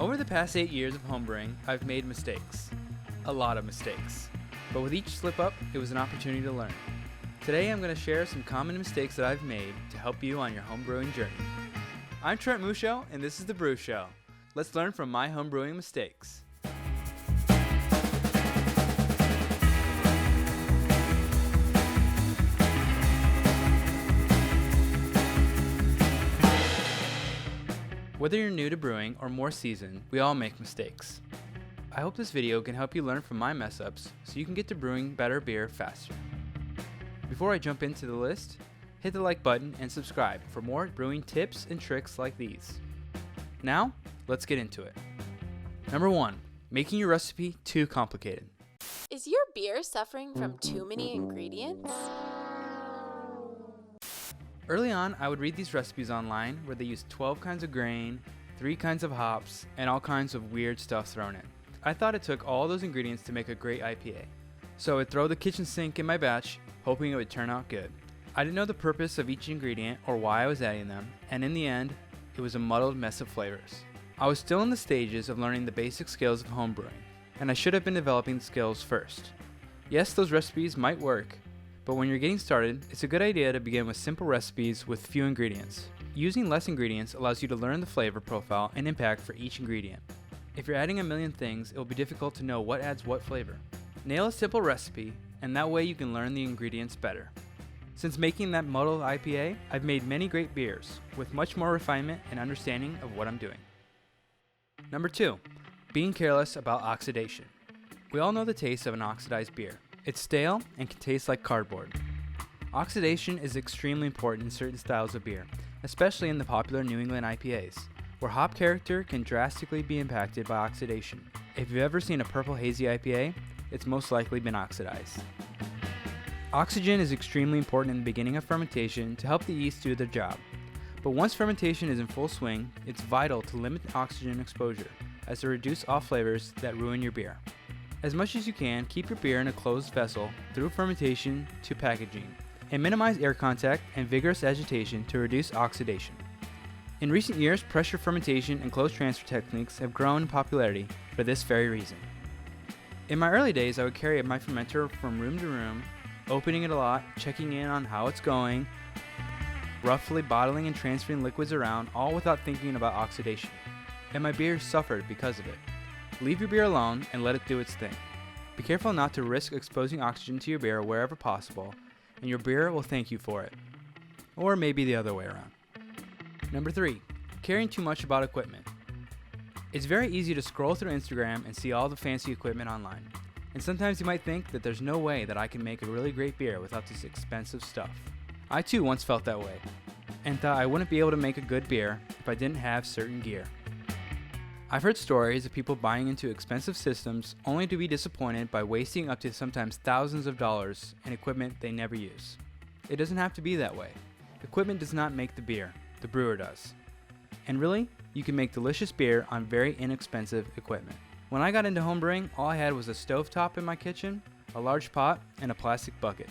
Over the past 8 years of homebrewing, I've made mistakes. A lot of mistakes. But with each slip up, it was an opportunity to learn. Today I'm going to share some common mistakes that I've made to help you on your homebrewing journey. I'm Trent Musho, and this is The Brew Show. Let's learn from my homebrewing mistakes. Whether you're new to brewing or more seasoned, we all make mistakes. I hope this video can help you learn from my mess-ups so you can get to brewing better beer faster. Before I jump into the list, hit the like button and subscribe for more brewing tips and tricks like these. Now, let's get into it. Number 1, making your recipe too complicated. Is your beer suffering from too many ingredients? Early on, I would read these recipes online where they use 12 kinds of grain, 3 kinds of hops, and all kinds of weird stuff thrown in. I thought it took all those ingredients to make a great IPA. So I would throw the kitchen sink in my batch, hoping it would turn out good. I didn't know the purpose of each ingredient or why I was adding them, and in the end, it was a muddled mess of flavors. I was still in the stages of learning the basic skills of homebrewing, and I should have been developing the skills first. Yes, those recipes might work, but when you're getting started, it's a good idea to begin with simple recipes with few ingredients. Using less ingredients allows you to learn the flavor profile and impact for each ingredient. If you're adding a million things, it will be difficult to know what adds what flavor. Nail a simple recipe, and that way you can learn the ingredients better. Since making that muddled IPA, I've made many great beers, with much more refinement and understanding of what I'm doing. Number 2, being careless about oxidation. We all know the taste of an oxidized beer. It's stale and can taste like cardboard. Oxidation is extremely important in certain styles of beer, especially in the popular New England IPAs, where hop character can drastically be impacted by oxidation. If you've ever seen a purple hazy IPA, it's most likely been oxidized. Oxygen is extremely important in the beginning of fermentation to help the yeast do their job. But once fermentation is in full swing, it's vital to limit oxygen exposure, as to reduce off flavors that ruin your beer. As much as you can, keep your beer in a closed vessel through fermentation to packaging, and minimize air contact and vigorous agitation to reduce oxidation. In recent years, pressure fermentation and closed transfer techniques have grown in popularity for this very reason. In my early days, I would carry my fermenter from room to room, opening it a lot, checking in on how it's going, roughly bottling and transferring liquids around, all without thinking about oxidation. And my beer suffered because of it. Leave your beer alone and let it do its thing. Be careful not to risk exposing oxygen to your beer wherever possible, and your beer will thank you for it. Or maybe the other way around. Number 3, caring too much about equipment. It's very easy to scroll through Instagram and see all the fancy equipment online. And sometimes you might think that there's no way that I can make a really great beer without this expensive stuff. I too once felt that way, and thought I wouldn't be able to make a good beer if I didn't have certain gear. I've heard stories of people buying into expensive systems only to be disappointed by wasting up to sometimes thousands of dollars in equipment they never use. It doesn't have to be that way. Equipment does not make the beer, the brewer does. And really, you can make delicious beer on very inexpensive equipment. When I got into homebrewing, all I had was a stovetop in my kitchen, a large pot, and a plastic bucket.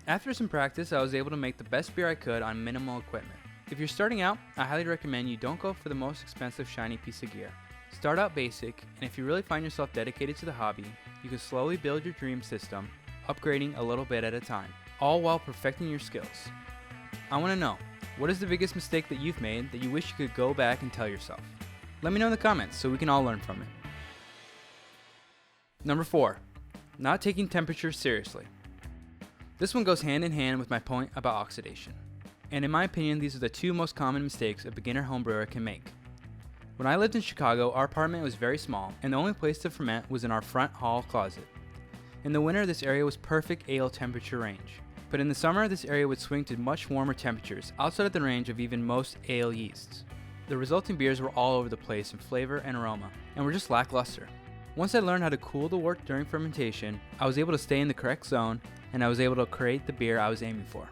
After some practice, I was able to make the best beer I could on minimal equipment. If you're starting out, I highly recommend you don't go for the most expensive shiny piece of gear. Start out basic, and if you really find yourself dedicated to the hobby, you can slowly build your dream system, upgrading a little bit at a time, all while perfecting your skills. I want to know, what is the biggest mistake that you've made that you wish you could go back and tell yourself? Let me know in the comments so we can all learn from it. Number 4, not taking temperature seriously. This one goes hand in hand with my point about oxidation. And in my opinion, these are the 2 most common mistakes a beginner homebrewer can make. When I lived in Chicago, our apartment was very small, and the only place to ferment was in our front hall closet. In the winter, this area was perfect ale temperature range, but in the summer, this area would swing to much warmer temperatures, outside of the range of even most ale yeasts. The resulting beers were all over the place in flavor and aroma, and were just lackluster. Once I learned how to cool the wort during fermentation, I was able to stay in the correct zone, and I was able to create the beer I was aiming for.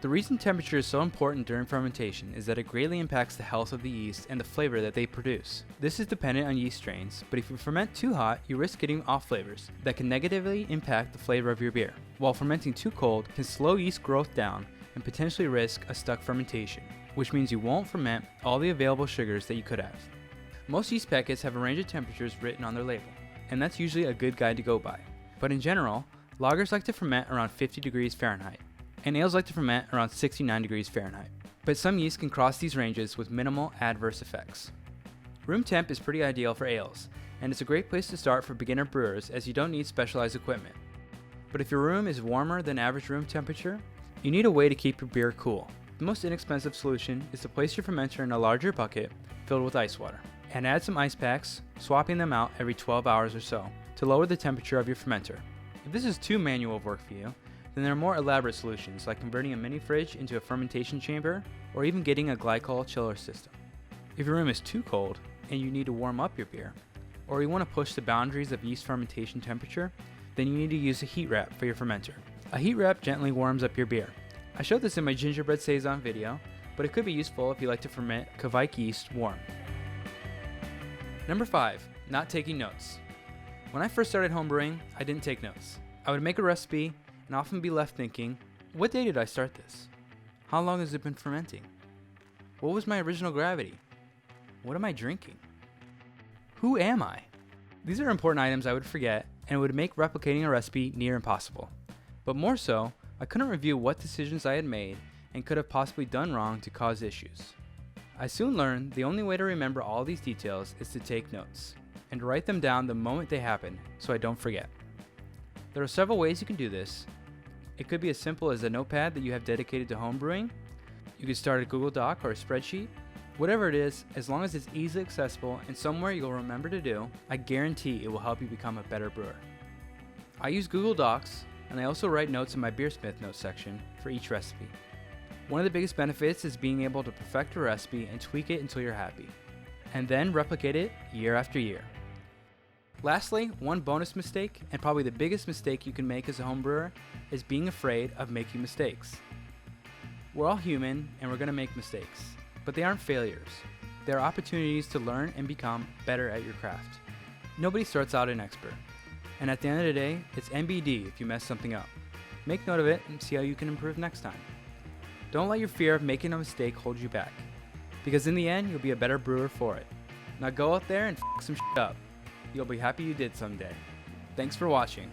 The reason temperature is so important during fermentation is that it greatly impacts the health of the yeast and the flavor that they produce. This is dependent on yeast strains, but if you ferment too hot, you risk getting off flavors that can negatively impact the flavor of your beer, while fermenting too cold can slow yeast growth down and potentially risk a stuck fermentation, which means you won't ferment all the available sugars that you could have. Most yeast packets have a range of temperatures written on their label, and that's usually a good guide to go by. But in general, lagers like to ferment around 50 degrees Fahrenheit, and ales like to ferment around 69 degrees Fahrenheit. But some yeast can cross these ranges with minimal adverse effects. Room temp is pretty ideal for ales, and it's a great place to start for beginner brewers as you don't need specialized equipment. But if your room is warmer than average room temperature, you need a way to keep your beer cool. The most inexpensive solution is to place your fermenter in a larger bucket filled with ice water, and add some ice packs, swapping them out every 12 hours or so to lower the temperature of your fermenter. If this is too manual of work for you, then there are more elaborate solutions like converting a mini fridge into a fermentation chamber or even getting a glycol chiller system. If your room is too cold and you need to warm up your beer, or you want to push the boundaries of yeast fermentation temperature, then you need to use a heat wrap for your fermenter. A heat wrap gently warms up your beer. I showed this in my gingerbread saison video, but it could be useful if you like to ferment Kvike yeast warm. Number 5, not taking notes. When I first started homebrewing, I didn't take notes. I would make a recipe and often be left thinking, what day did I start this? How long has it been fermenting? What was my original gravity? What am I drinking? Who am I? These are important items I would forget, and it would make replicating a recipe near impossible. But more so, I couldn't review what decisions I had made and could have possibly done wrong to cause issues. I soon learned the only way to remember all these details is to take notes, and to write them down the moment they happen so I don't forget. There are several ways you can do this. It could be as simple as a notepad that you have dedicated to homebrewing. You could start a Google Doc or a spreadsheet. Whatever it is, as long as it's easily accessible and somewhere you'll remember to do, I guarantee it will help you become a better brewer. I use Google Docs, and I also write notes in my Beersmith notes section for each recipe. One of the biggest benefits is being able to perfect a recipe and tweak it until you're happy, and then replicate it year after year. Lastly, one bonus mistake, and probably the biggest mistake you can make as a home brewer, is being afraid of making mistakes. We're all human, and we're going to make mistakes, but they aren't failures. They are opportunities to learn and become better at your craft. Nobody starts out an expert, and at the end of the day, it's NBD if you mess something up. Make note of it and see how you can improve next time. Don't let your fear of making a mistake hold you back, because in the end, you'll be a better brewer for it. Now go out there and f*** some shit up. You'll be happy you did someday. Thanks for watching.